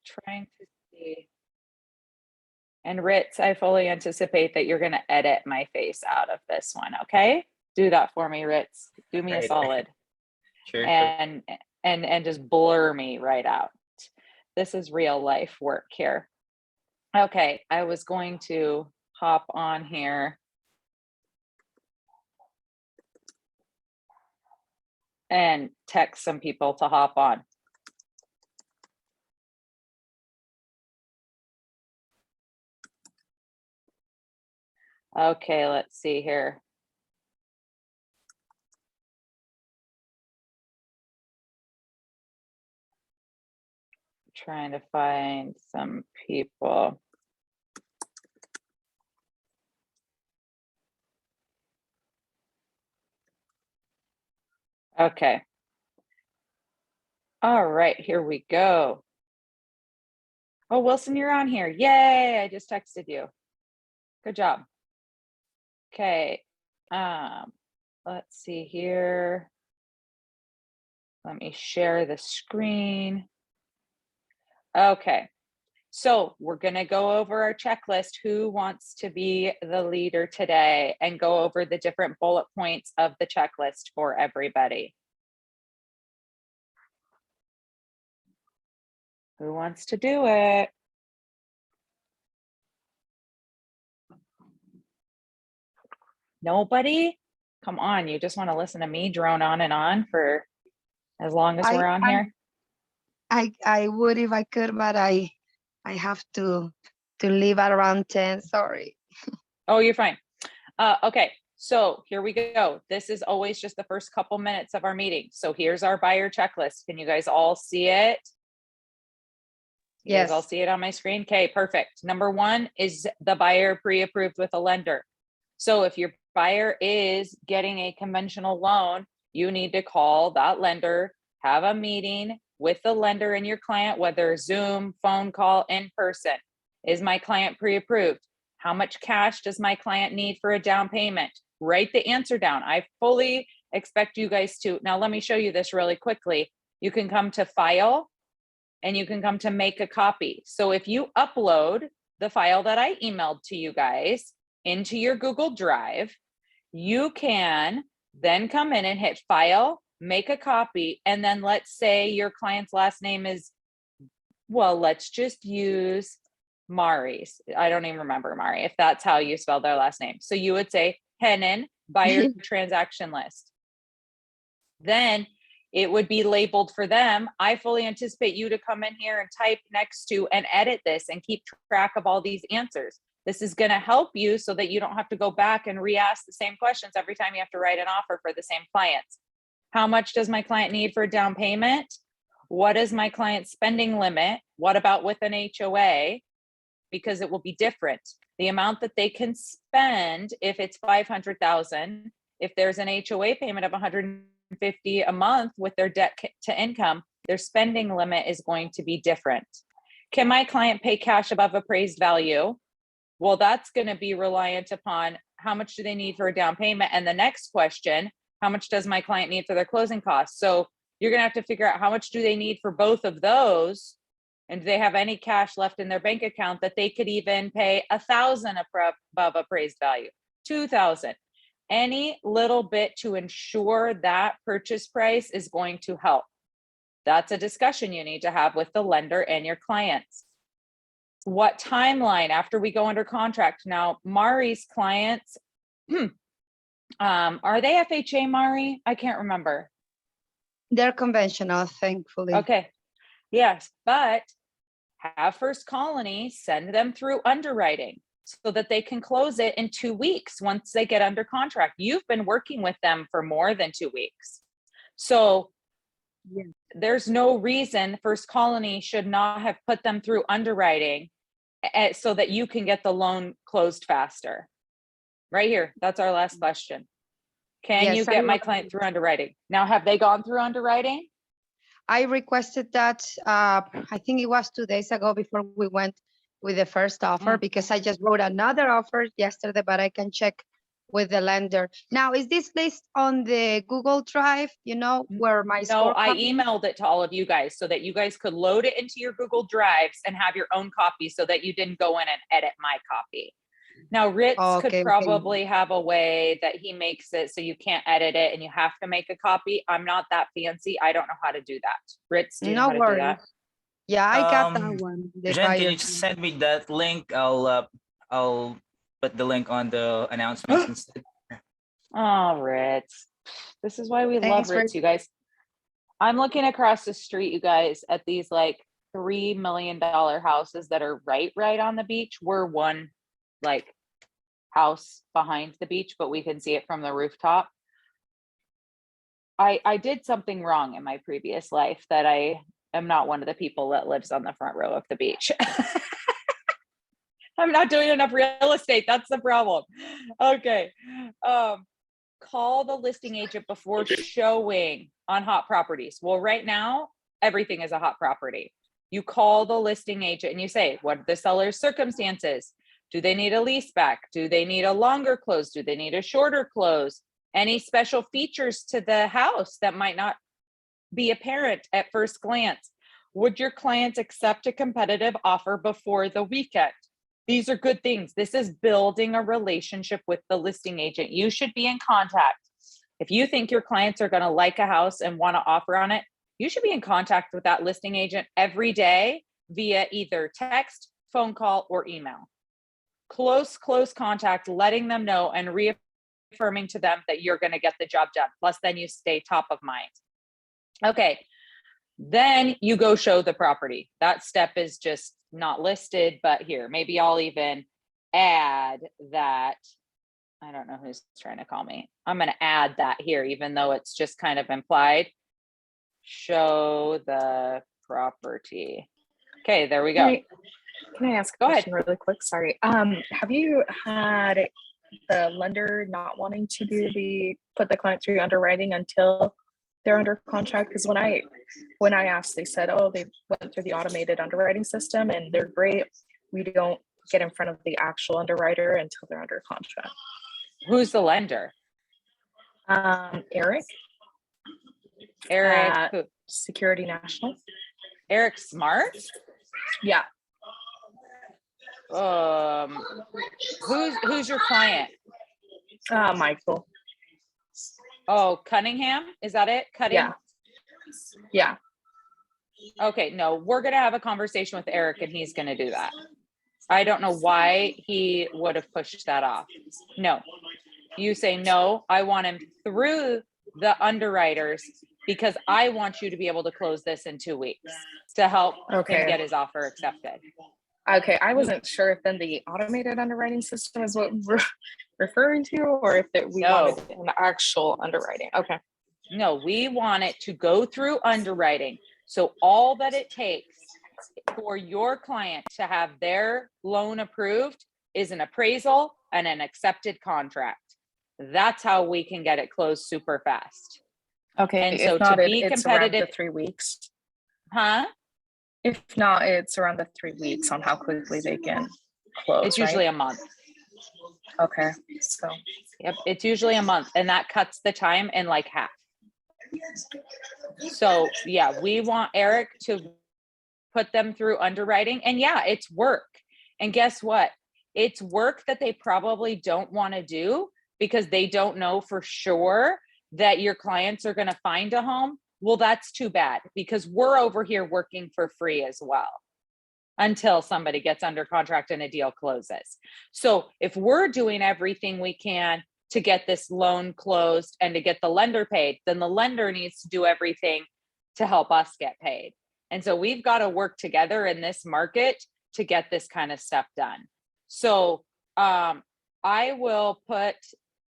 trying to see. And Ritz, I fully anticipate that you're going to edit my face out of this one. Okay. Do that for me, Ritz. Do me a Right. solid. Sure. And just blur me right out. This is real life work here. Okay. I was going to hop on here and text some people to hop on. Okay, let's see here. Trying to find some people. Okay. All right, here we go. Oh, Wilson, you're on here. Yay, I just texted you. Good job. Okay. Let's see here. Let me share the screen. Okay. So we're going to go over our checklist. Who wants to be the leader today and go over the different bullet points of the checklist for everybody? Who wants to do it? Nobody? Come on, you just want to listen to me drone on and on for as long as we're on here? I would if I could, but I have to leave at around 10. Sorry. Oh, you're fine. Okay, so here we go. This is always just the first couple minutes of our meeting. So here's our buyer checklist. Can you guys all see it? You guys all see it on my screen? Okay, perfect. Number one is the buyer pre-approved with a lender. So if your buyer is getting a conventional loan, you need to call that lender, have a meeting with the lender and your client, whether Zoom, phone call, in person. Is my client pre-approved? How much cash does my client need for a down payment? Write the answer down. I fully expect you guys to. Now, let me show you this really quickly. You can come to File and you can come to Make a Copy. So if you upload the file that I emailed to you guys into your Google Drive, you can then come in and hit File, Make a Copy, and then let's say your client's last name is, well, let's just use Mari's. I don't even remember Mari, if that's how you spell their last name. So you would say Henan, buyer transaction list. Then it would be labeled for them. I fully anticipate you to come in here and type next to and edit this and keep track of all these answers. This is going to help you so that you don't have to go back and re-ask the same questions every time you have to write an offer for the same clients. How much does my client need for a down payment? What is my client's spending limit? What about with an HOA? Because it will be different. The amount that they can spend, if it's $500,000, if there's an HOA payment of $150 a month with their debt to income, their spending limit is going to be different. Can my client pay cash above appraised value? Well, that's going to be reliant upon how much do they need for a down payment? And the next question, how much does my client need for their closing costs? So you're going to have to figure out how much do they need for both of those. And do they have any cash left in their bank account that they could even pay $1,000 above appraised value, $2,000? Any little bit to ensure that purchase price is going to help. That's a discussion you need to have with the lender and your clients. What timeline after we go under contract? Now, Mari's clients, are they FHA, Mari? I can't remember. They're conventional, thankfully. Okay. Yes, but have First Colony send them through underwriting so that they can close it in 2 weeks once they get under contract. You've been working with them for more than 2 weeks. So there's no reason First Colony should not have put them through underwriting so that you can get the loan closed faster. Right here. That's our last question. Can you get my client through underwriting? Now, have they gone through underwriting? I requested that, I think it was 2 days ago before we went with the first offer, because I just wrote another offer yesterday, but I can check with the lender. Now, is this list on the Google Drive, you know, where my No, I scorecard is? emailed it to all of you guys so that you guys could load it into your Google Drives and have your own copy so that you didn't go in and edit my copy. Now, Ritz could Okay, okay. probably have a way that he makes it so you can't edit it and you have to make a copy. I'm not that fancy. I don't know how to do that. Ritz, do you know No how to do that? worries. Yeah, I got that one. The Jen, can you buyer's just one. send me that link? I'll put the link on the announcements instead. Oh, Ritz. This is why we Thanks, love Ritz, Ritz. you guys. I'm looking across the street, you guys, at these like $3 million houses that are right on the beach. We're one like house behind the beach, but we can see it from the rooftop. I did something wrong in my previous life that I am not one of the people that lives on the front row of the beach. I'm not doing enough real estate. That's the problem. Okay. Call the listing agent before showing on hot properties. Well, right now, everything is a hot property. You call the listing agent and you say, what are the seller's circumstances? Do they need a lease back? Do they need a longer close? Do they need a shorter close? Any special features to the house that might not be apparent at first glance? Would your client accept a competitive offer before the weekend? These are good things. This is building a relationship with the listing agent. You should be in contact. If you think your clients are going to like a house and want to offer on it, you should be in contact with that listing agent every day via either text, phone call, or email. Close contact, letting them know and reaffirming to them that you're going to get the job done. Plus, then you stay top of mind. Okay. Then you go show the property. That step is just not listed, but here, maybe I'll even add that. I don't know who's trying to call me. I'm going to add that here, even though it's just kind of implied. Show the property. Okay, there we go. Can I ask a Go ahead. question really quick? Sorry. Have you had the lender not wanting to put the client through underwriting until they're under contract? Because when I asked, they said, oh, they went through the automated underwriting system and they're great. We don't get in front of the actual underwriter until they're under contract. Who's the lender? Eric. Eric, who? Security National. Eric Smart? Yeah. Who's your client? Michael. Oh, Cunningham? Is that it? Cutting? Yeah. Okay, no, we're going to have a conversation with Eric and he's going to do that. I don't know why he would have pushed that off. No, you say, no, I want him through the underwriters because I want you to be able to close this in 2 weeks to help him get his offer accepted. Okay, I wasn't sure if then the automated underwriting system is what we're referring to, or if we wanted an actual underwriting. Okay. No, we want it to go through underwriting. So all that it takes for your client to have their loan approved is an appraisal and an accepted contract. That's how we can get it closed super fast. Okay, and so not, to be it's competitive, around the 3 weeks. Huh? If not, it's around the 3 weeks on how quickly they can close. It's usually a month. Okay, so yep, it's usually a month, and that cuts the time in like half. So yeah, we want Eric to put them through underwriting, and yeah, it's work. And guess what? It's work that they probably don't want to do because they don't know for sure that your clients are going to find a home. Well, that's too bad because we're over here working for free as well until somebody gets under contract and a deal closes. So if we're doing everything we can to get this loan closed and to get the lender paid, then the lender needs to do everything to help us get paid. And so we've got to work together in this market to get this kind of stuff done. So I will put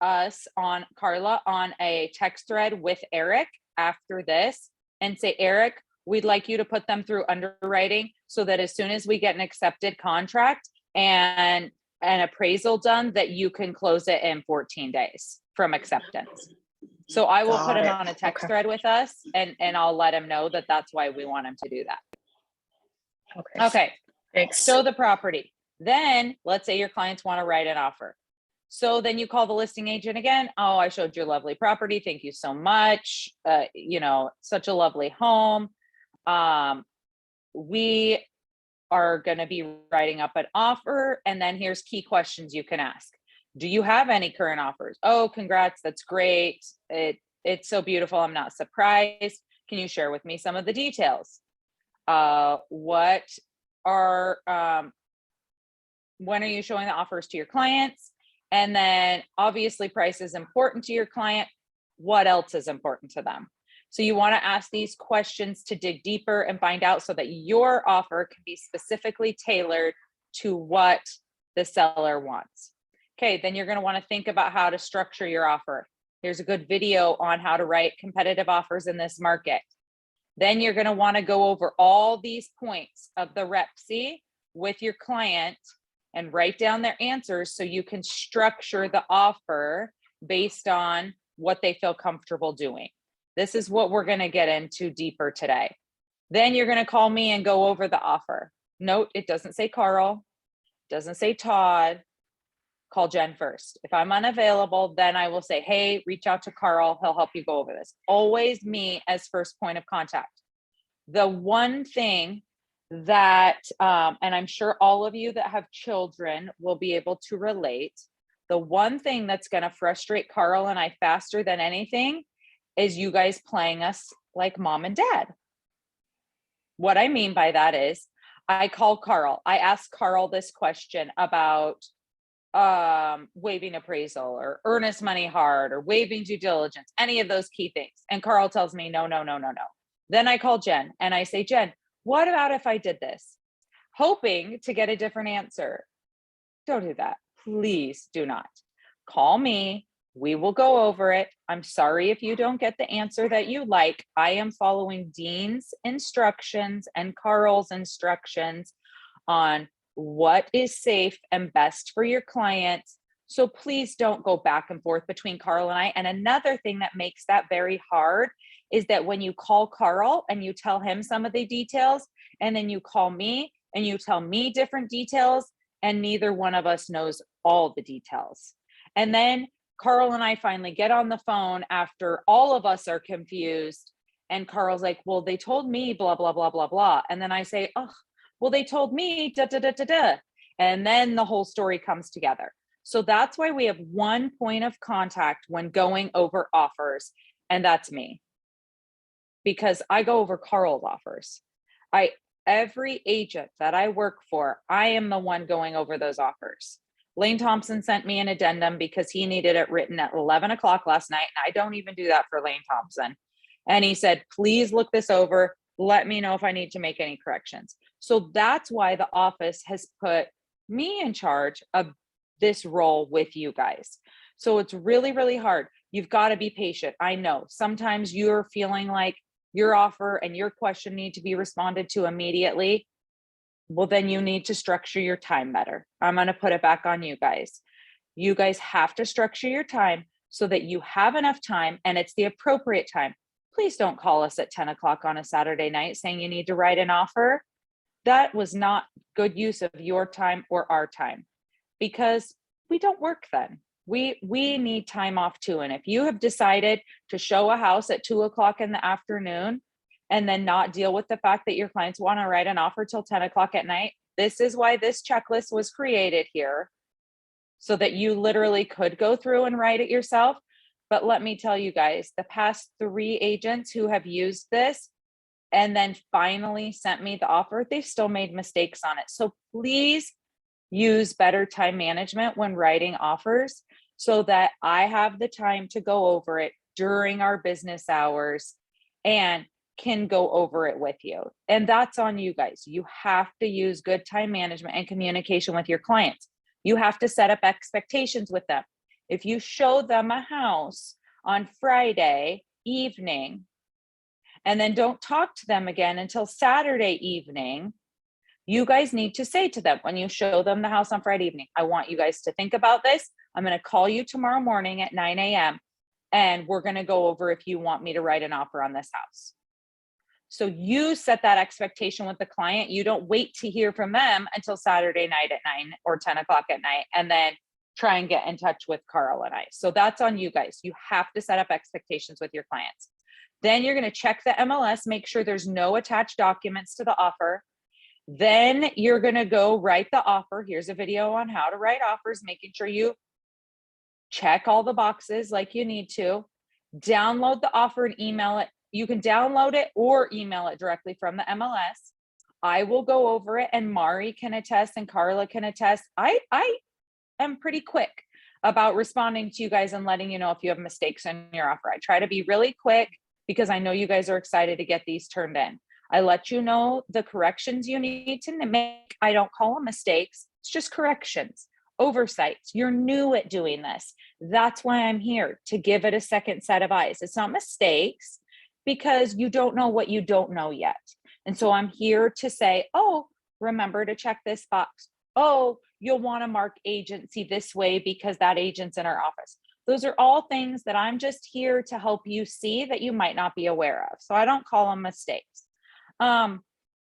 us on, Carla, on a text thread with Eric after this and say, Eric, we'd like you to put them through underwriting so that as soon as we get an accepted contract and an appraisal done, that you can close it in 14 days from acceptance. So I will put him on a text thread with us and I'll let him know that that's why we want him to do that. Okay. Thanks. Show the property. Then let's say your clients want to write an offer. So then you call the listing agent again. Oh, I showed your lovely property. Thank you so much. You know, such a lovely home. We are going to be writing up an offer. And then here's key questions you can ask. Do you have any current offers? Oh, congrats. That's great. It's so beautiful. I'm not surprised. Can you share with me some of the details? What are, when are you showing the offers to your clients? And then obviously price is important to your client. What else is important to them? So you want to ask these questions to dig deeper and find out so that your offer can be specifically tailored to what the seller wants. Okay, then you're going to want to think about how to structure your offer. Here's a good video on how to write competitive offers in this market. Then you're going to want to go over all these points of the REPC with your client and write down their answers so you can structure the offer based on what they feel comfortable doing. This is what we're going to get into deeper today. Then you're going to call me and go over the offer. Note, it doesn't say Carl, doesn't say Todd. Call Jen first. If I'm unavailable, then I will say, hey, reach out to Carl. He'll help you go over this. Always me as first point of contact. The one thing that, and I'm sure all of you that have children will be able to relate, the one thing that's going to frustrate Carl and I faster than anything is you guys playing us like mom and dad. What I mean by that is I call Carl. I ask Carl this question about waiving appraisal or earnest money hard or waiving due diligence, any of those key things. And Carl tells me, no. Then I call Jen and I say, Jen, what about if I did this? Hoping to get a different answer. Don't do that. Please do not. Call me. We will go over it. I'm sorry if you don't get the answer that you like. I am following Dean's instructions and Carl's instructions on what is safe and best for your clients. So please don't go back and forth between Carl and I. And another thing that makes that very hard is that when you call Carl and you tell him some of the details, and then you call me and you tell me different details, and neither one of us knows all the details. And then Carl and I finally get on the phone after all of us are confused. And Carl's like, well, they told me blah, blah, blah, blah, blah. And then I say, oh, well, they told me da, da, da, da, da. And then the whole story comes together. So that's why we have one point of contact when going over offers. And that's me. Because I go over Carl's offers. Every agent that I work for, I am the one going over those offers. Lane Thompson sent me an addendum because he needed it written at 11 o'clock last night. And I don't even do that for Lane Thompson. And he said, please look this over. Let me know if I need to make any corrections. So that's why the office has put me in charge of this role with you guys. So it's really, really hard. You've got to be patient. I know sometimes you're feeling like your offer and your question need to be responded to immediately. Well, then you need to structure your time better. I'm going to put it back on you guys. You guys have to structure your time so that you have enough time and it's the appropriate time. Please don't call us at 10 o'clock on a Saturday night saying you need to write an offer. That was not good use of your time or our time because we don't work then. We need time off too. And if you have decided to show a house at 2 o'clock in the afternoon and then not deal with the fact that your clients want to write an offer till 10 o'clock at night, this is why this checklist was created here so that you literally could go through and write it yourself. But let me tell you guys, the past 3 agents who have used this and then finally sent me the offer, they've still made mistakes on it. So please use better time management when writing offers so that I have the time to go over it during our business hours and can go over it with you. And that's on you guys. You have to use good time management and communication with your clients. You have to set up expectations with them. If you show them a house on Friday evening and then don't talk to them again until Saturday evening, you guys need to say to them when you show them the house on Friday evening, I want you guys to think about this. I'm going to call you tomorrow morning at 9 a.m. and we're going to go over if you want me to write an offer on this house. So you set that expectation with the client. You don't wait to hear from them until Saturday night at 9 or 10 o'clock at night and then try and get in touch with Carl and I. So that's on you guys. You have to set up expectations with your clients. Then you're going to check the MLS, make sure there's no attached documents to the offer. Then you're going to go write the offer. Here's a video on how to write offers, making sure you check all the boxes like you need to. Download the offer and email it. You can download it or email it directly from the MLS. I will go over it, and Mari can attest and Carla can attest. I am pretty quick about responding to you guys and letting you know if you have mistakes in your offer. I try to be really quick because I know you guys are excited to get these turned in. I let you know the corrections you need to make. I don't call them mistakes. It's just corrections, oversights. You're new at doing this. That's why I'm here, to give it a second set of eyes. It's not mistakes because you don't know what you don't know yet. And so I'm here to say, oh, remember to check this box. Oh, you'll want to mark agency this way because that agent's in our office. Those are all things that I'm just here to help you see that you might not be aware of. So I don't call them mistakes.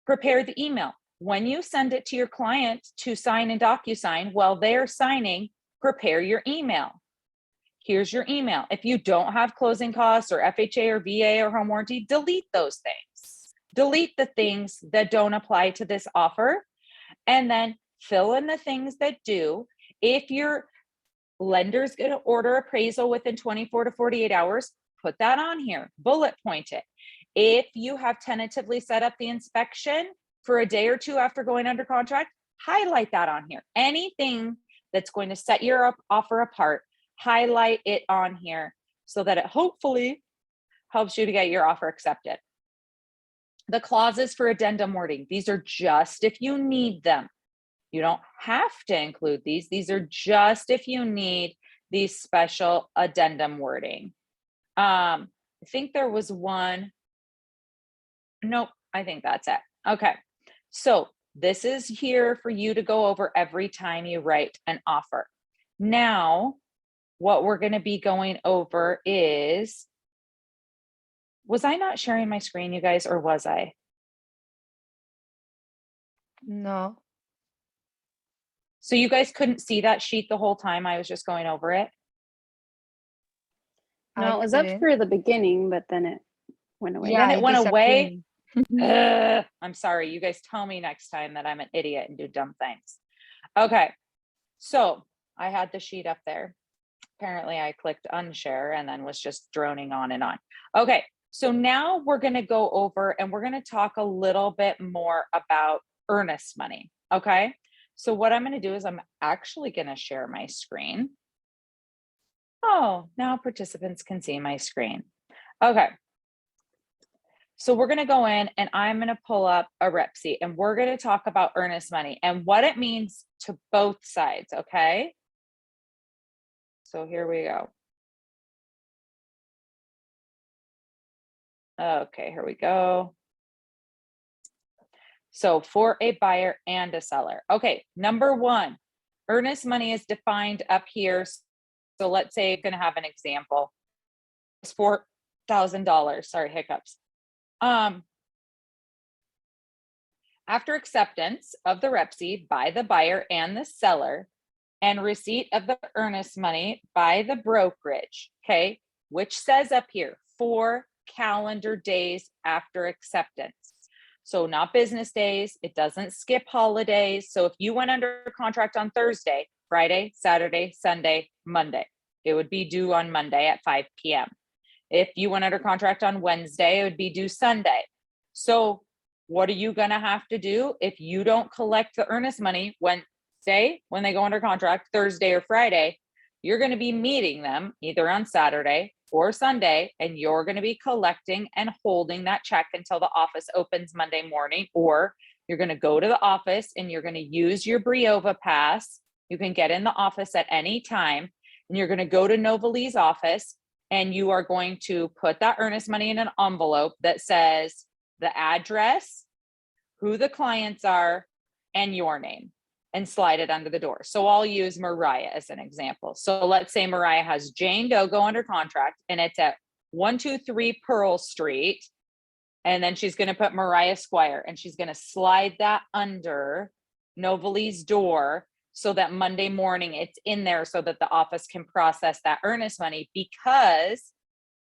Prepare the email. When you send it to your client to sign in DocuSign, while they're signing, prepare your email. Here's your email. If you don't have closing costs or FHA or VA or home warranty, delete those things. Delete the things that don't apply to this offer, and then fill in the things that do. If your lender's going to order appraisal within 24 to 48 hours, put that on here, bullet point it. If you have tentatively set up the inspection for a day or two after going under contract, highlight that on here. Anything that's going to set your offer apart, highlight it on here so that it hopefully helps you to get your offer accepted. The clauses for addendum wording, these are just if you need them. You don't have to include these. These are just if you need these special addendum wording. I think there was one. Nope, I think that's it. Okay, so this is here for you to go over every time you write an offer. Now, what we're going to be going over is, was I not sharing my screen, you guys, or was I? No. So you guys couldn't see that sheet the whole time I was just going over it? No, I it was up couldn't. for the beginning, but then it went away. Then it went away. disappeared. I'm sorry. You guys tell me next time that I'm an idiot and do dumb things. Okay. So I had the sheet up there. Apparently I clicked unshare and then was just droning on and on. Okay. So now we're going to go over and we're going to talk a little bit more about earnest money. Okay. So what I'm going to do is I'm actually going to share my screen. Oh, now participants can see my screen. Okay. So we're going to go in and I'm going to pull up a REPSI and we're going to talk about earnest money and what it means to both sides. Okay. So here we go. Okay, here we go. So for a buyer and a seller. Okay, number one, earnest money is defined up here. So let's say I'm going to have an example. It's $4,000. Sorry, hiccups. After acceptance of the REPSI by the buyer and the seller and receipt of the earnest money by the brokerage, okay, which says up here 4 calendar days after acceptance. So not business days, it doesn't skip holidays. So if you went under contract on Thursday, Friday, Saturday, Sunday, Monday, it would be due on Monday at 5 p.m. If you went under contract on Wednesday, it would be due Sunday. So what are you going to have to do if you don't collect the earnest money Wednesday when they go under contract, Thursday or Friday? You're going to be meeting them either on Saturday or Sunday, and you're going to be collecting and holding that check until the office opens Monday morning, or you're going to go to the office and you're going to use your Briova pass. You can get in the office at any time, and you're going to go to Novalee's office and you are going to put that earnest money in an envelope that says the address, who the clients are, and your name, and slide it under the door. So I'll use Mariah as an example. So let's say Mariah has Jane Doe go under contract and it's at 123 Pearl Street. And then she's going to put Mariah Squire and she's going to slide that under Novalee's door so that Monday morning it's in there so that the office can process that earnest money, because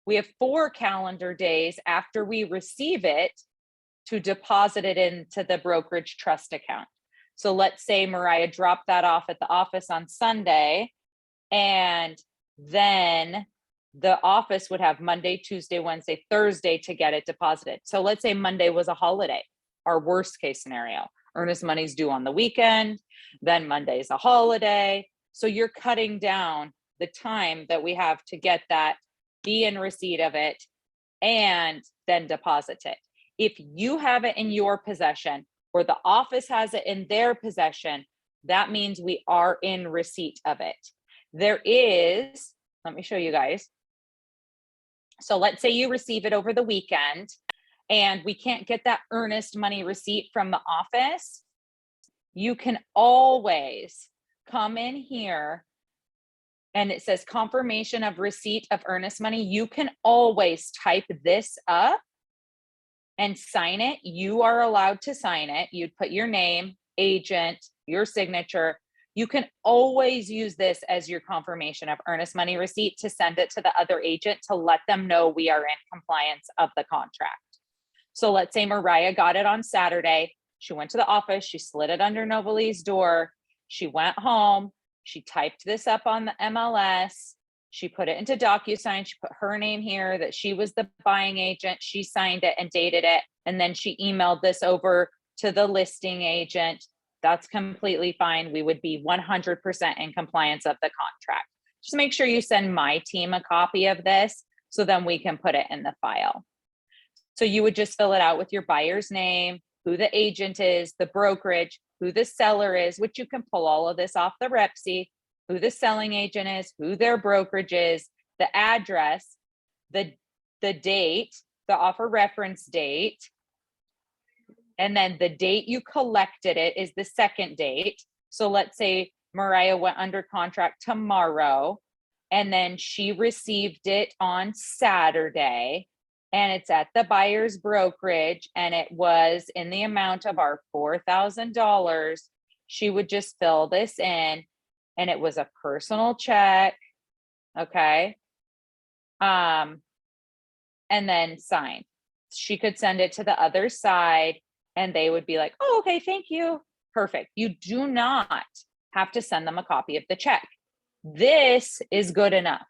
we have 4 calendar days after we receive it to deposit it into the brokerage trust account. So let's say Mariah dropped that off at the office on Sunday, and then the office would have Monday, Tuesday, Wednesday, Thursday to get it deposited. So let's say Monday was a holiday, our worst case scenario. Earnest money's due on the weekend, then Monday's a holiday. So you're cutting down the time that we have to get that, be in receipt of it, and then deposit it. If you have it in your possession or the office has it in their possession, that means we are in receipt of it. There is, let me show you guys. So let's say you receive it over the weekend and we can't get that earnest money receipt from the office. You can always come in here and it says confirmation of receipt of earnest money. You can always type this up and sign it. You are allowed to sign it. You'd put your name, agent, your signature. You can always use this as your confirmation of earnest money receipt to send it to the other agent to let them know we are in compliance of the contract. So let's say Mariah got it on Saturday. She went to the office. She slid it under Novalee's door. She went home. She typed this up on the MLS. She put it into DocuSign. She put her name here that she was the buying agent. She signed it and dated it. And then she emailed this over to the listing agent. That's completely fine. We would be 100% in compliance of the contract. Just make sure you send my team a copy of this so then we can put it in the file. So you would just fill it out with your buyer's name, who the agent is, the brokerage, who the seller is, which you can pull all of this off the Repsy, who the selling agent is, who their brokerage is, the address, the date, the offer reference date, and then the date you collected it is the second date. So let's say Mariah went under contract tomorrow, and then she received it on Saturday, and it's at the buyer's brokerage, and it was in the amount of our $4,000. She would just fill this in, and it was a personal check, okay? And then sign. She could send it to the other side, and they would be like, oh, okay, thank you. Perfect. You do not have to send them a copy of the check. This is good enough.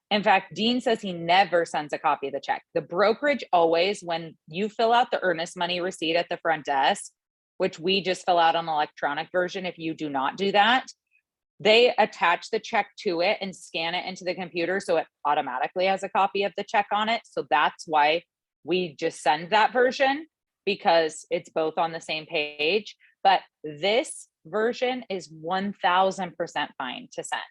In fact, Dean says he never sends a copy of the check. The brokerage always, when you fill out the earnest money receipt at the front desk, which we just fill out an electronic version if you do not do that, they attach the check to it and scan it into the computer so it automatically has a copy of the check on it. So that's why we just send that version, because it's both on the same page. But this version is 1000% fine to send.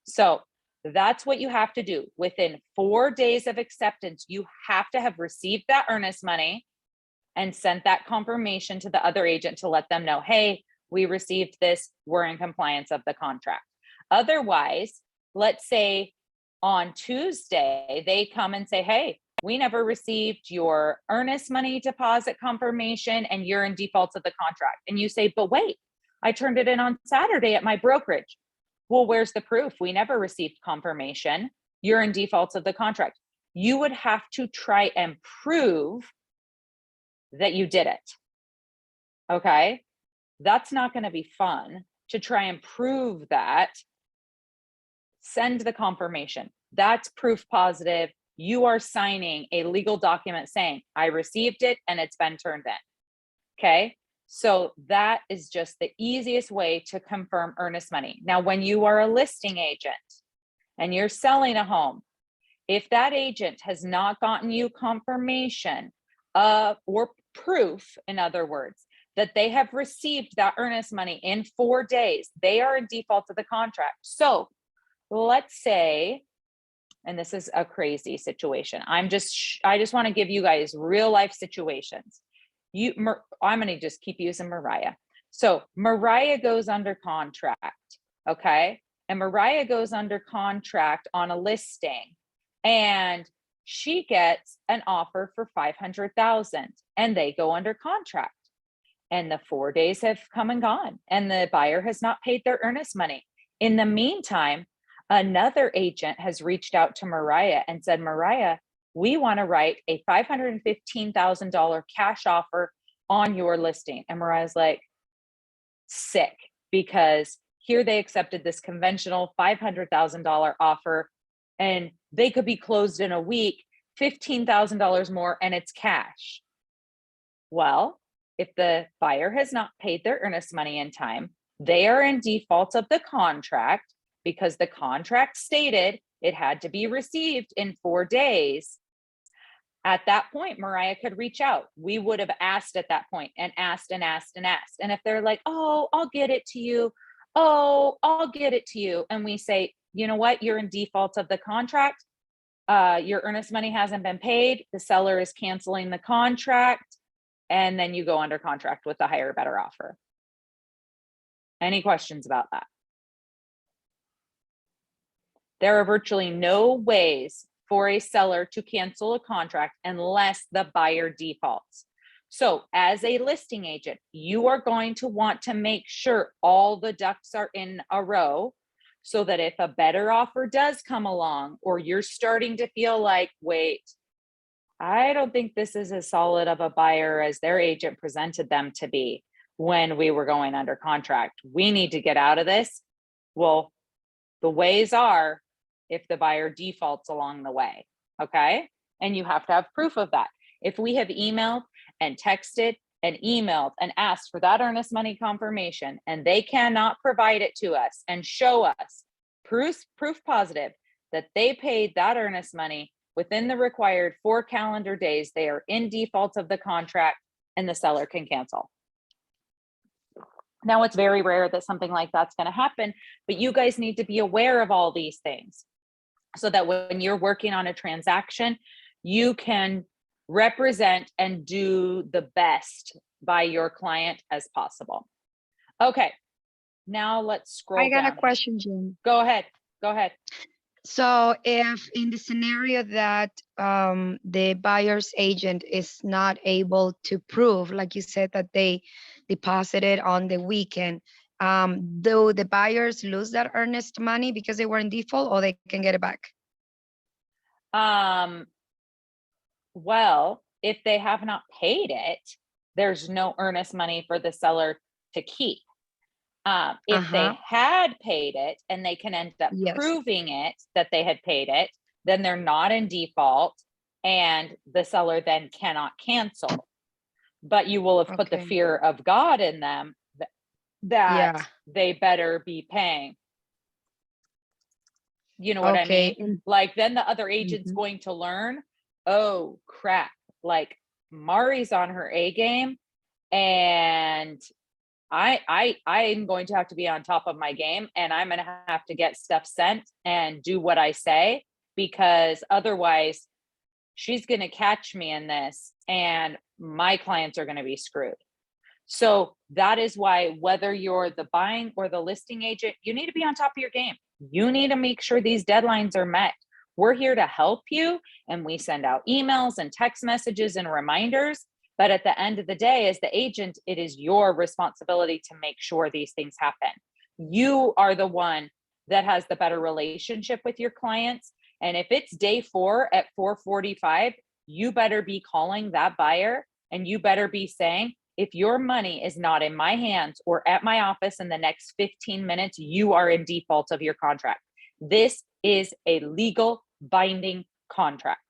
So that's what you have to do. Within 4 days of acceptance, you have to have received that earnest money and sent that confirmation to the other agent to let them know, hey, we received this, we're in compliance of the contract. Otherwise, let's say on Tuesday, they come and say, hey, we never received your earnest money deposit confirmation and you're in default of the contract. And you say, but wait, I turned it in on Saturday at my brokerage. Well, where's the proof? We never received confirmation. You're in default of the contract. You would have to try and prove that you did it. Okay. That's not going to be fun to try and prove that. Send the confirmation. That's proof positive. You are signing a legal document saying, I received it and it's been turned in. Okay. So that is just the easiest way to confirm earnest money. Now, when you are a listing agent and you're selling a home, if that agent has not gotten you confirmation or proof, in other words, that they have received that earnest money in 4 days, they are in default of the contract. So let's say, and this is a crazy situation. I just want to give you guys real life situations. I'm going to just keep using Mariah. So Mariah goes under contract, okay? And Mariah goes under contract on a listing, and she gets an offer for $500,000, and they go under contract. And the 4 days have come and gone, and the buyer has not paid their earnest money. In the meantime, another agent has reached out to Mariah and said, Mariah, we want to write a $515,000 cash offer on your listing. And Mariah's like, sick, because here they accepted this conventional $500,000 offer and they could be closed in a week, $15,000 more, and it's cash. Well, if the buyer has not paid their earnest money in time, they are in default of the contract because the contract stated it had to be received in 4 days. At that point, Mariah could reach out. We would have asked at that point and asked and asked and asked. And if they're like, oh, I'll get it to you. Oh, I'll get it to you. And we say, you know what? You're in default of the contract. Your earnest money hasn't been paid. The seller is canceling the contract. And then you go under contract with the higher, better offer. Any questions about that? There are virtually no ways for a seller to cancel a contract unless the buyer defaults. So as a listing agent, you are going to want to make sure all the ducks are in a row so that if a better offer does come along, or you're starting to feel like, wait, I don't think this is as solid of a buyer as their agent presented them to be when we were going under contract, we need to get out of this. Well, the ways are if the buyer defaults along the way, okay? And you have to have proof of that. If we have emailed and texted and emailed and asked for that earnest money confirmation and they cannot provide it to us and show us proof positive that they paid that earnest money within the required 4 calendar days, they are in default of the contract and the seller can cancel. Now, it's very rare that something like that's going to happen, but you guys need to be aware of all these things so that when you're working on a transaction, you can represent and do the best by your client as possible. Okay, now let's scroll I got down. a question, Jim. Go ahead. Go ahead. So if in the scenario that the buyer's agent is not able to prove, like you said, that they deposited on the weekend, do the buyers lose that earnest money because they were in default, or they can get it back? Well, if they have not paid it, there's no earnest money for the seller to keep. If they had paid it and they can end up proving it that they had paid it, then they're not in default and the seller then cannot cancel. But you will have put the fear of God in them that they better be paying. You know what I mean? Like then the other agent's going to learn, oh crap, like Mari's on her A game and I'm going to have to be on top of my game, and I'm going to have to get stuff sent and do what I say, because otherwise she's going to catch me in this and my clients are going to be screwed. So that is why, whether you're the buying or the listing agent, you need to be on top of your game. You need to make sure these deadlines are met. We're here to help you, and we send out emails and text messages and reminders. But at the end of the day, as the agent, it is your responsibility to make sure these things happen. You are the one that has the better relationship with your clients. And if it's day 4 at 4:45, you better be calling that buyer and you better be saying, if your money is not in my hands or at my office in the next 15 minutes, you are in default of your contract. This is a legal binding contract.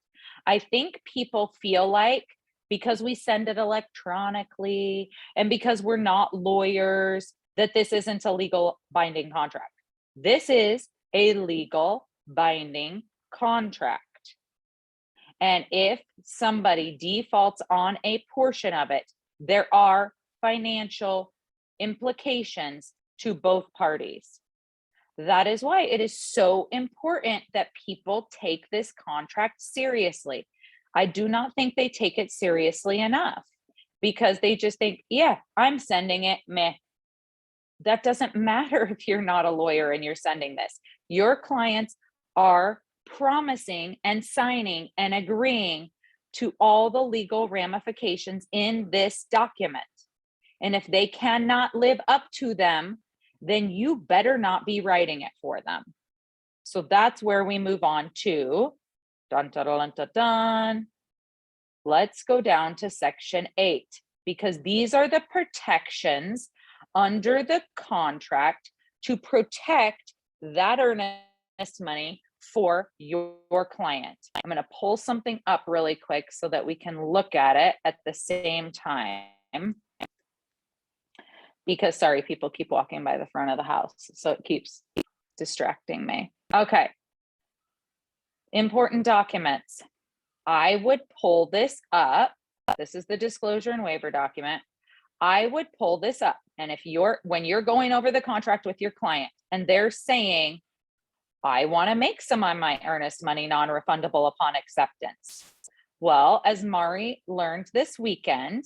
I think people feel like, because we send it electronically and because we're not lawyers, that this isn't a legal binding contract. This is a legal binding contract. And if somebody defaults on a portion of it, there are financial implications to both parties. That is why it is so important that people take this contract seriously. I do not think they take it seriously enough, because they just think, yeah, I'm sending it, meh. That doesn't matter if you're not a lawyer and you're sending this. Your clients are promising and signing and agreeing to all the legal ramifications in this document. And if they cannot live up to them, then you better not be writing it for them. So that's where we move on to, dun, dun, dun, dun, dun. Let's go down to section 8, because these are the protections under the contract to protect that earnest money for your client. I'm going to pull something up really quick so that we can look at it at the same time. Because, sorry, people keep walking by the front of the house, so it keeps distracting me. Okay. Important documents. I would pull this up. This is the disclosure and waiver document. I would pull this up. And if when you're going over the contract with your client and they're saying, I want to make some of my earnest money non-refundable upon acceptance. Well, as Mari learned this weekend,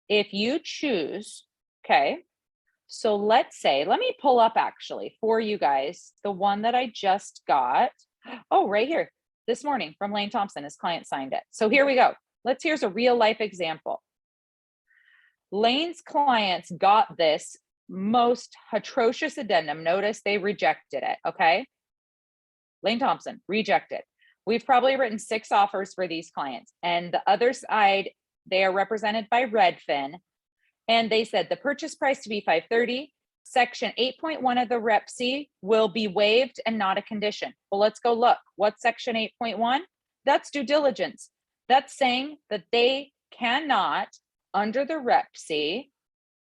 if you choose, okay, so let's say, let me pull up actually for you guys, the one that I just got. Oh, right here. This morning from Lane Thompson, his client signed it. So here we go. Here's a real life example. Lane's clients got this most atrocious addendum. Notice they rejected it, okay? Lane Thompson, rejected. We've probably written 6 offers for these clients. And the other side, they are represented by Redfin. And they said the purchase price to be $530. Section 8.1 of the Rep C will be waived and not a condition. Well, let's go look. What's section 8.1? That's due diligence. That's saying that they cannot, under the Rep C,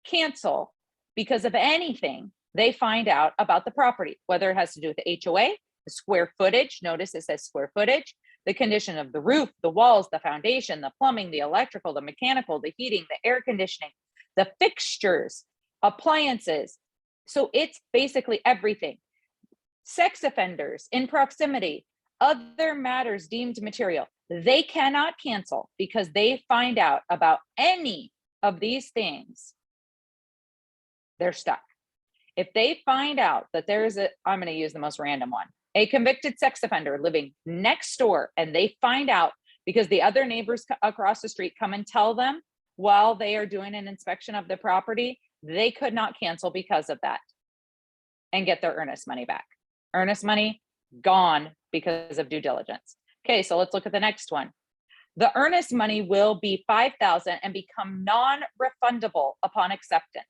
cancel because of anything they find out about the property, whether it has to do with the HOA, the square footage. Notice it says square footage, the condition of the roof, the walls, the foundation, the plumbing, the electrical, the mechanical, the heating, the air conditioning, the fixtures, appliances. So it's basically everything. Sex offenders in proximity, other matters deemed material. They cannot cancel because they find out about any of these things. They're stuck. If they find out that there is I'm going to use the most random one, a convicted sex offender living next door, and they find out because the other neighbors across the street come and tell them while they are doing an inspection of the property, they could not cancel because of that and get their earnest money back. Earnest money gone because of due diligence. Okay, so let's look at the next one. The earnest money will be $5,000 and become non-refundable upon acceptance.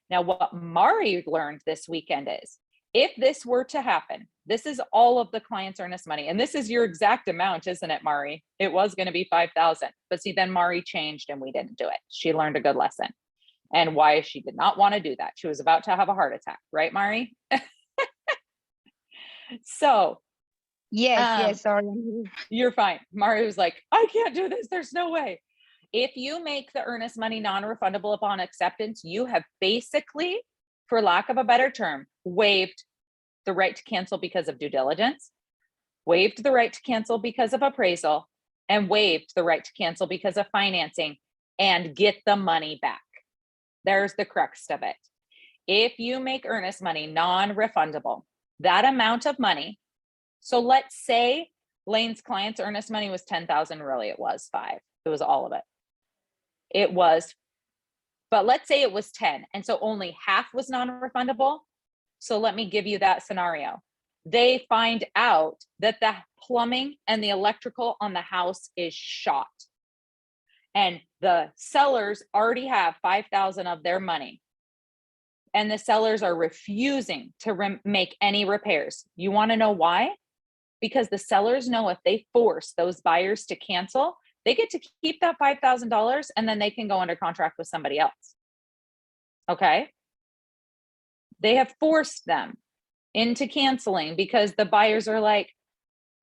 Now, what Mari learned this weekend is, if this were to happen, this is all of the client's earnest money, and this is your exact amount, isn't it, Mari? It was going to be $5,000, but see, then Mari changed and we didn't do it. She learned a good lesson. And why she did not want to do that. She was about to have a heart attack, right, Mari? So Yes, sorry. you're fine. Mari was like, I can't do this. There's no way. If you make the earnest money non-refundable upon acceptance, you have basically, for lack of a better term, waived the right to cancel because of due diligence, waived the right to cancel because of appraisal, and waived the right to cancel because of financing and get the money back. There's the crux of it. If you make earnest money non-refundable, that amount of money, so let's say Lane's client's earnest money was $10,000, really it was 5. It was all of it. It was, but let's say it was 10. And so only half was non-refundable. So let me give you that scenario. They find out that the plumbing and the electrical on the house is shot. And the sellers already have $5,000 of their money. And the sellers are refusing to make any repairs. You want to know why? Because the sellers know if they force those buyers to cancel, they get to keep that $5,000 and then they can go under contract with somebody else. Okay? They have forced them into canceling because the buyers are like,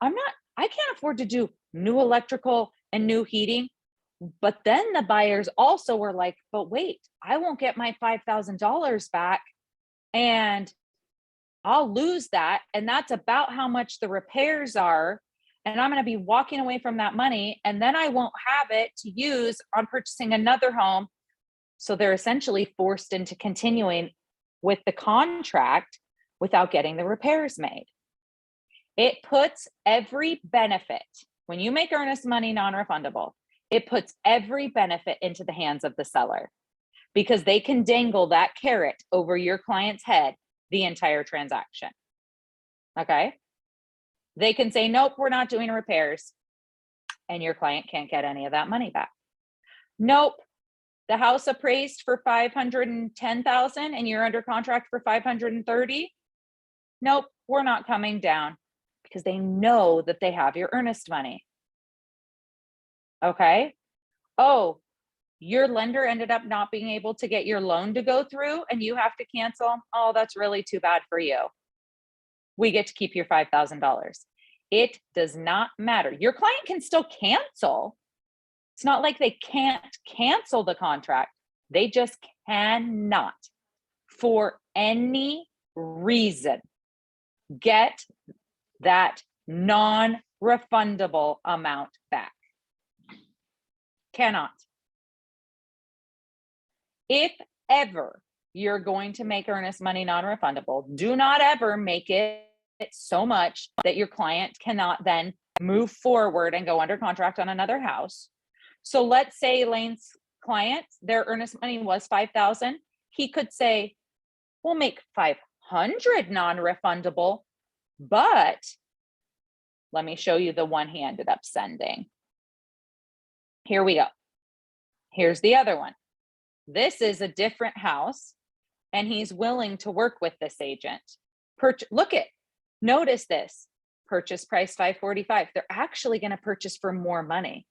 I can't afford to do new electrical and new heating. But then the buyers also were like, but wait, I won't get my $5,000 back and I'll lose that. And that's about how much the repairs are. And I'm going to be walking away from that money. And then I won't have it to use on purchasing another home. So they're essentially forced into continuing with the contract without getting the repairs made. It puts every benefit, when you make earnest money non-refundable, it puts every benefit into the hands of the seller. because they can dangle that carrot over your client's head the entire transaction. Okay. They can say, nope, we're not doing repairs. And your client can't get any of that money back. Nope. The house appraised for 510,000 and you're under contract for 530. Nope, we're not coming down, because they know that they have your earnest money. Okay. Oh, your lender ended up not being able to get your loan to go through and you have to cancel. Oh, that's really too bad for you. We get to keep your $5,000. It does not matter. Your client can still cancel. It's not like they can't cancel the contract. They just cannot, for any reason, get that non-refundable amount back. Cannot. If ever you're going to make earnest money non-refundable, do not ever make it so much that your client cannot then move forward and go under contract on another house. So let's say Lane's client, their earnest money was 5,000. He could say, we'll make 500 non-refundable, but let me show you the one he ended up sending. Here we go. Here's the other one. This is a different house, and he's willing to work with this agent. Look at, notice this, purchase price 545. They're actually going to purchase for more money.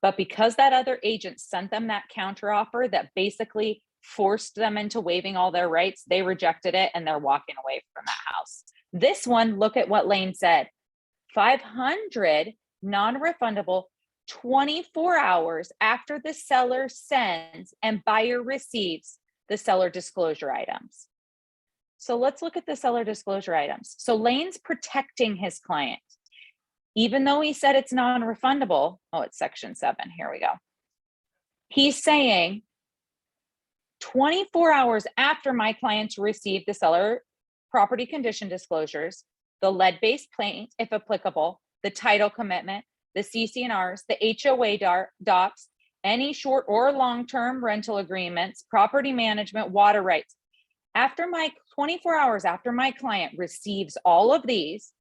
But because that other agent sent them that counter offer that basically forced them into waiving all their rights, they rejected it and they're walking away from that house. This one, look at what Lane said, 500 non-refundable, 24 hours after the seller sends and buyer receives the seller disclosure items. So let's look at the seller disclosure items. So Lane's protecting his client. Even though he said it's non-refundable, oh, it's section 7, here we go. He's saying 24 hours after my clients received the seller property condition disclosures, the lead-based plaint, if applicable, the title commitment, the CC&Rs, the HOA docs, any short or long-term rental agreements, property management, water rights. After my 24 hours after my client receives all of these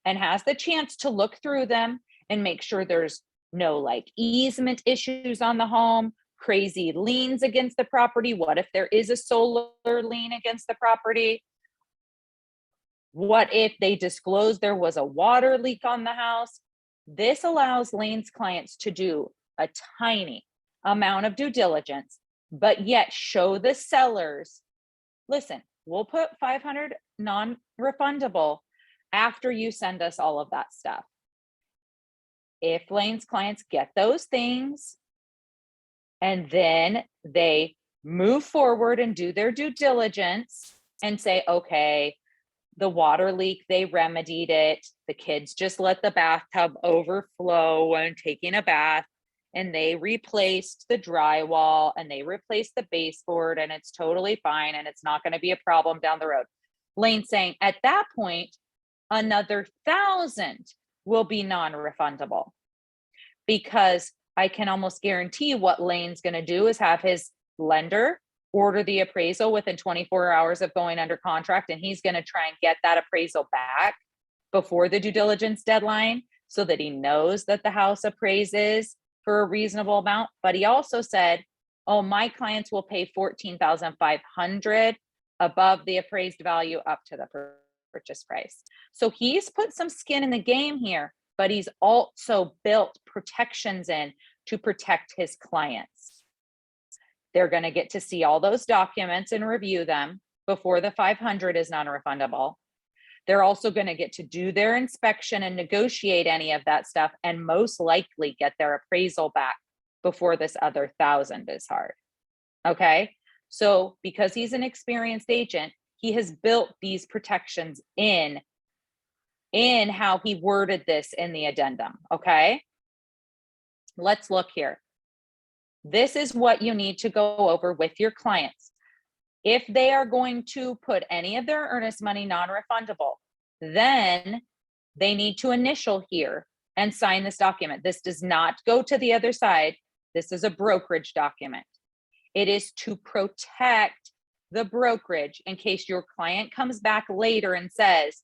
and has the chance to look through them and make sure there's no like easement issues on the home, crazy liens against the property. What if there is a solar lien against the property? What if they disclose there was a water leak on the house? This allows Lane's clients to do a tiny amount of due diligence, but yet show the sellers, listen, we'll put 500 non-refundable after you send us all of that stuff. If Lane's clients get those things and then they move forward and do their due diligence and say, okay, the water leak, they remedied it. The kids just let the bathtub overflow when taking a bath, and they replaced the drywall and they replaced the baseboard, and it's totally fine and it's not going to be a problem down the road. Lane saying at that point, another 1,000 will be non-refundable, because I can almost guarantee what Lane's going to do is have his lender order the appraisal within 24 hours of going under contract, and he's going to try and get that appraisal back before the due diligence deadline so that he knows that the house appraises for a reasonable amount. But he also said, oh, my clients will pay $14,500 above the appraised value up to the purchase price. So he's put some skin in the game here, but he's also built protections in to protect his clients. They're going to get to see all those documents and review them before the 500 is non-refundable. They're also going to get to do their inspection and negotiate any of that stuff, and most likely get their appraisal back before this other 1,000 is hard. Okay. So because he's an experienced agent, he has built these protections in how he worded this in the addendum. Okay. Let's look here. This is what you need to go over with your clients. If they are going to put any of their earnest money non-refundable, then they need to initial here and sign this document. This does not go to the other side. This is a brokerage document. It is to protect the brokerage in case your client comes back later and says,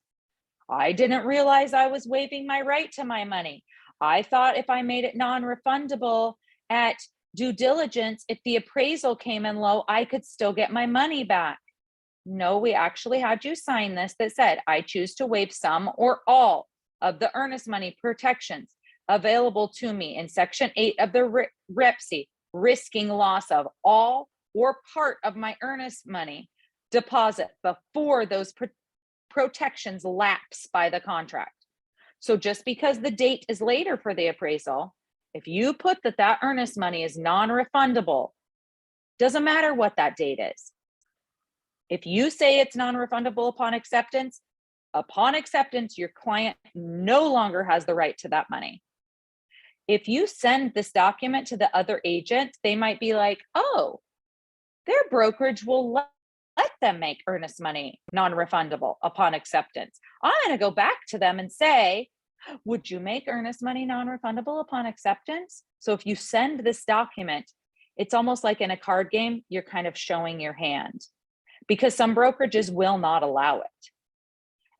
I didn't realize I was waiving my right to my money. I thought if I made it non-refundable at due diligence, if the appraisal came in low, I could still get my money back. No, we actually had you sign this that said, I choose to waive some or all of the earnest money protections available to me in Section 8 of the REPSI, risking loss of all or part of my earnest money deposit before those protections lapse by the contract. So just because the date is later for the appraisal, if you put that earnest money is non-refundable, doesn't matter what that date is. If you say it's non-refundable upon acceptance, your client no longer has the right to that money. If you send this document to the other agent, they might be like, oh, their brokerage will let them make earnest money non-refundable upon acceptance. I'm going to go back to them and say, would you make earnest money non-refundable upon acceptance? So if you send this document, it's almost like in a card game, you're kind of showing your hand, because some brokerages will not allow it.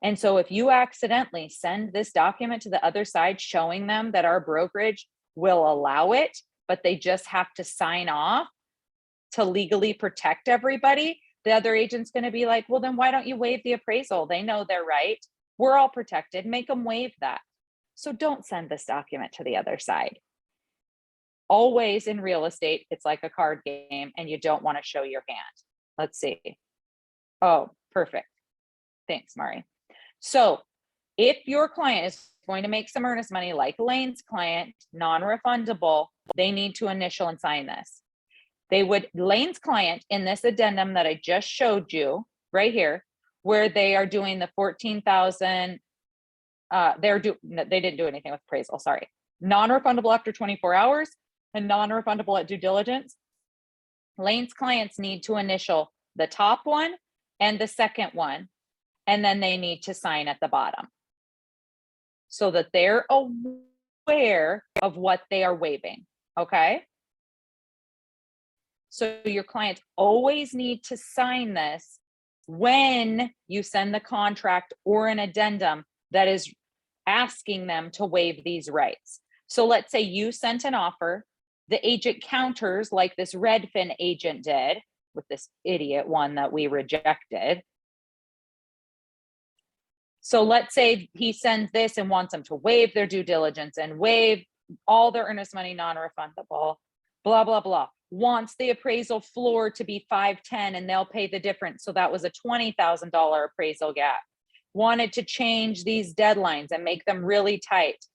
And so if you accidentally send this document to the other side showing them that our brokerage will allow it, but they just have to sign off to legally protect everybody, the other agent's going to be like, well, then why don't you waive the appraisal? They know they're right. We're all protected. Make them waive that. So don't send this document to the other side. Always in real estate, it's like a card game and you don't want to show your hand. Let's see. Oh, perfect. Thanks, Mari. So if your client is going to make some earnest money like Lane's client, non-refundable, they need to initial and sign this. Lane's client in this addendum that I just showed you right here, where they are doing the 14,000, they didn't do anything with appraisal, sorry. Non-refundable after 24 hours and non-refundable at due diligence. Lane's clients need to initial the top one and the second one, and then they need to sign at the bottom so that they're aware of what they are waiving, okay? So your clients always need to sign this when you send the contract or an addendum that is asking them to waive these rights. So let's say you sent an offer, the agent counters like this Redfin agent did with this idiot one that we rejected. So let's say he sends this and wants them to waive their due diligence and waive all their earnest money non-refundable, blah, blah, blah. Wants the appraisal floor to be 510 and they'll pay the difference. So that was a $20,000 appraisal gap. Wanted to change these deadlines and make them really tight.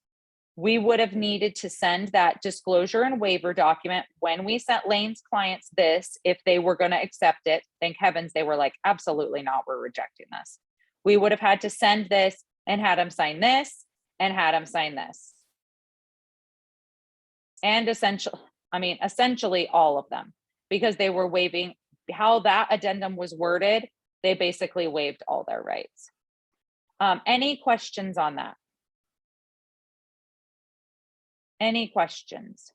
We would have needed to send that disclosure and waiver document when we sent Lane's clients this, if they were going to accept it. Thank heavens they were like, absolutely not, we're rejecting this. We would have had to send this and had them sign this and had them sign this. And essentially all of them, because they were waiving how that addendum was worded. They basically waived all their rights. Any questions on that? Any questions?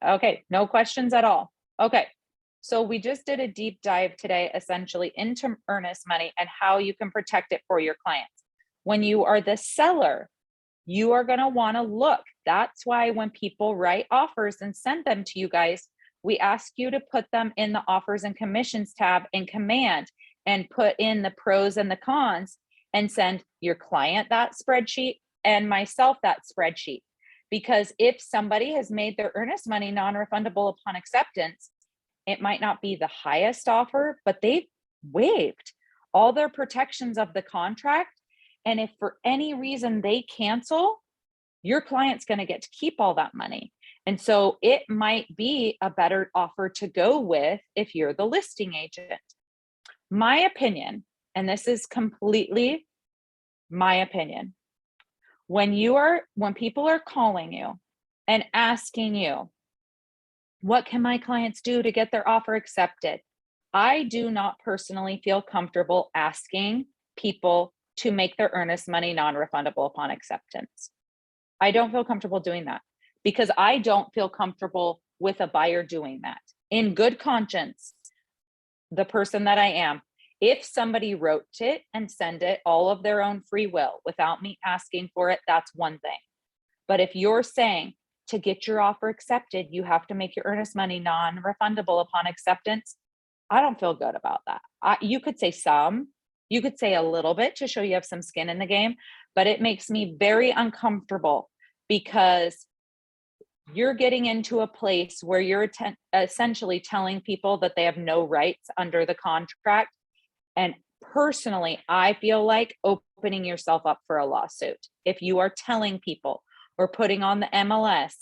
Okay, no questions at all. Okay, so we just did a deep dive today, essentially into earnest money and how you can protect it for your clients. When you are the seller, you are going to want to look. That's why when people write offers and send them to you guys, we ask you to put them in the offers and commissions tab in command and put in the pros and the cons and send your client that spreadsheet and myself that spreadsheet. Because if somebody has made their earnest money non-refundable upon acceptance, it might not be the highest offer, but they've waived all their protections of the contract. And if for any reason they cancel, your client's going to get to keep all that money. And so it might be a better offer to go with if you're the listing agent. My opinion, and this is completely my opinion, when people are calling you and asking you, What can my clients do to get their offer accepted? I do not personally feel comfortable asking people to make their earnest money non-refundable upon acceptance. I don't feel comfortable doing that because I don't feel comfortable with a buyer doing that. In good conscience, the person that I am, if somebody wrote it and sent it all of their own free will without me asking for it, that's one thing. But if you're saying to get your offer accepted, you have to make your earnest money non-refundable upon acceptance, I don't feel good about that. You could say some, you could say a little bit to show you have some skin in the game, but it makes me very uncomfortable because you're getting into a place where you're essentially telling people that they have no rights under the contract. And personally, I feel like opening yourself up for a lawsuit. If you are telling people or putting on the MLS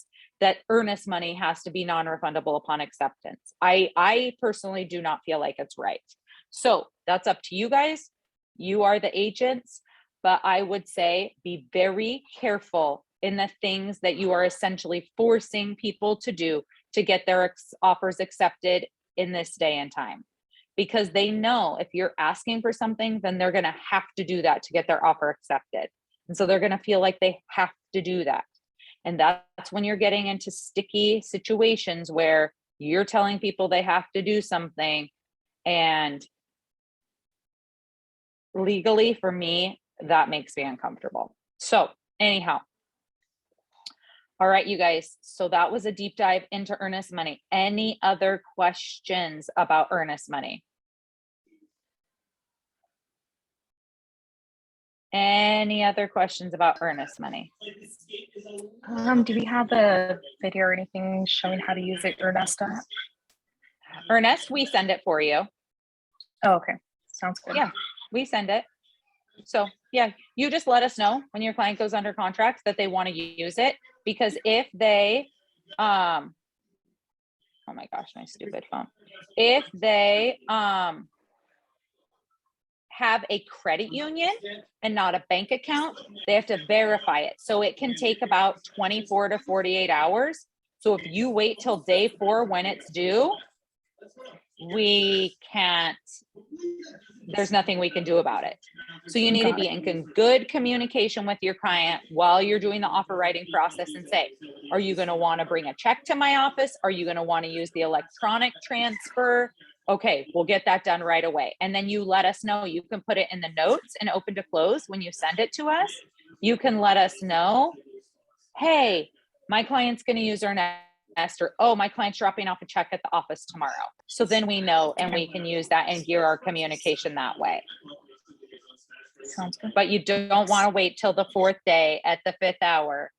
that earnest money has to be non-refundable upon acceptance, I personally do not feel like it's right. So that's up to you guys. You are the agents, but I would say be very careful in the things that you are essentially forcing people to do to get their offers accepted in this day and time. Because they know if you're asking for something, then they're going to have to do that to get their offer accepted. And so they're going to feel like they have to do that. And that's when you're getting into sticky situations where you're telling people they have to do something. And legally, for me, that makes me uncomfortable. So anyhow, all right, you guys. So that was a deep dive into earnest money. Any other questions about earnest money? Any other questions about earnest money? Do we have a video or anything showing how to use it, Earnest? Earnest, we send it for you. Oh, okay. Sounds good. Yeah, we send it. So yeah, you just let us know when your client goes under contract that they want to use it, because if they, oh my gosh, my stupid phone. If they, have a credit union and not a bank account, they have to verify it. So it can take about 24 to 48 hours. So if you wait till day 4 when it's due, we can't, there's nothing we can do about it. So you need to be in good communication with your client while you're doing the offer writing process and say, are you going to want to bring a check to my office? Are you going to want to use the electronic transfer? Okay, we'll get that done right away. And then you let us know. You can put it in the notes and open to close when you send it to us. You can let us know, hey, my client's going to use Earnest, or, oh, my client's dropping off a check at the office tomorrow. So then we know and we can use that and gear our communication that way. Sounds good. But you don't want to wait till the 4th day at the 5th hour.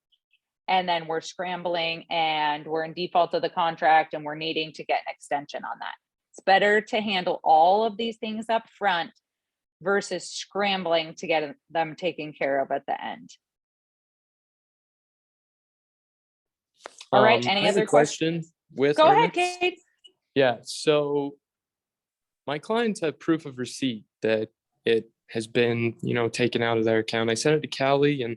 And then we're scrambling and we're in default of the contract and we're needing to get an extension on that. It's better to handle all of these things up front versus scrambling to get them taken care of at the end. All right, any I have other a question with Go ahead, Earnest. Kate. Yeah, so my clients have proof of receipt that it has been, taken out of their account. I sent it to Callie and,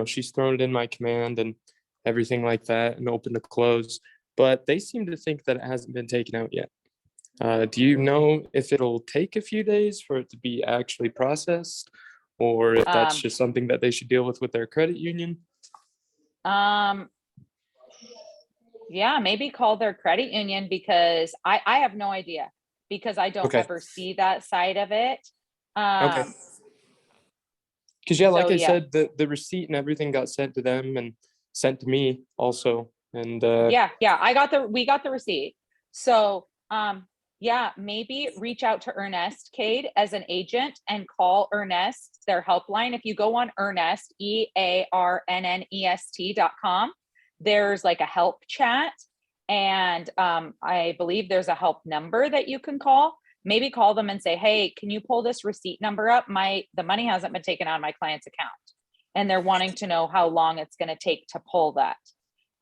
she's thrown it in my command and everything like that and open to close, but they seem to think that it hasn't been taken out yet. Do you know if it'll take a few days for it to be actually processed, or if that's just something that they should deal with their credit union? Yeah, maybe call their credit union, because I have no idea, because I don't Okay. ever see that side of it. Okay. Because like so, I yeah. said, the receipt and everything got sent to them and sent to me also. And Yeah, we got the receipt. So yeah, maybe reach out to Earnest, Cade, as an agent, and call Earnest, their helpline. If you go on Earnest, EARNNEST.com, there's like a help chat, and I believe there's a help number that you can call. Maybe call them and say, hey, can you pull this receipt number up? The money hasn't been taken out of my client's account, and they're wanting to know how long it's going to take to pull that.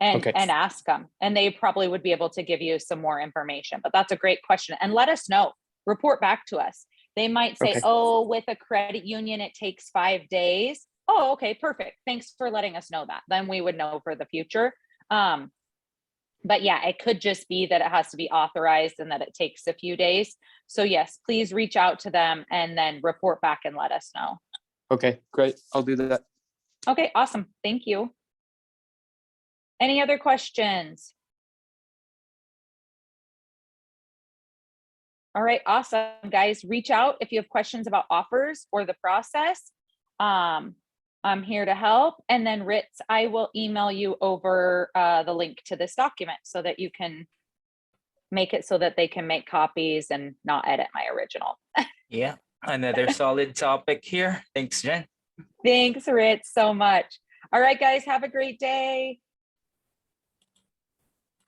And ask them, and they probably would be able to give you some more information. But that's a great question, and let us know. Report back to us. They might say, oh, with a credit union it takes 5 days. Oh, okay, perfect. Thanks for letting us know that. Then we would know for the future. But yeah, it could just be that it has to be authorized and that it takes a few days. So yes, please reach out to them and then report back and let us know. Okay, great. I'll do that. Okay, awesome. Thank you. Any other questions? All right, awesome, guys. Reach out if you have questions about offers or the process. I'm here to help. And then Ritz, I will email you over the link to this document so that you can make it so that they can make copies and not edit my original. Yeah, another solid topic here. Thanks, Jen. Thanks, Ritz, so much. All right, guys, have a great day.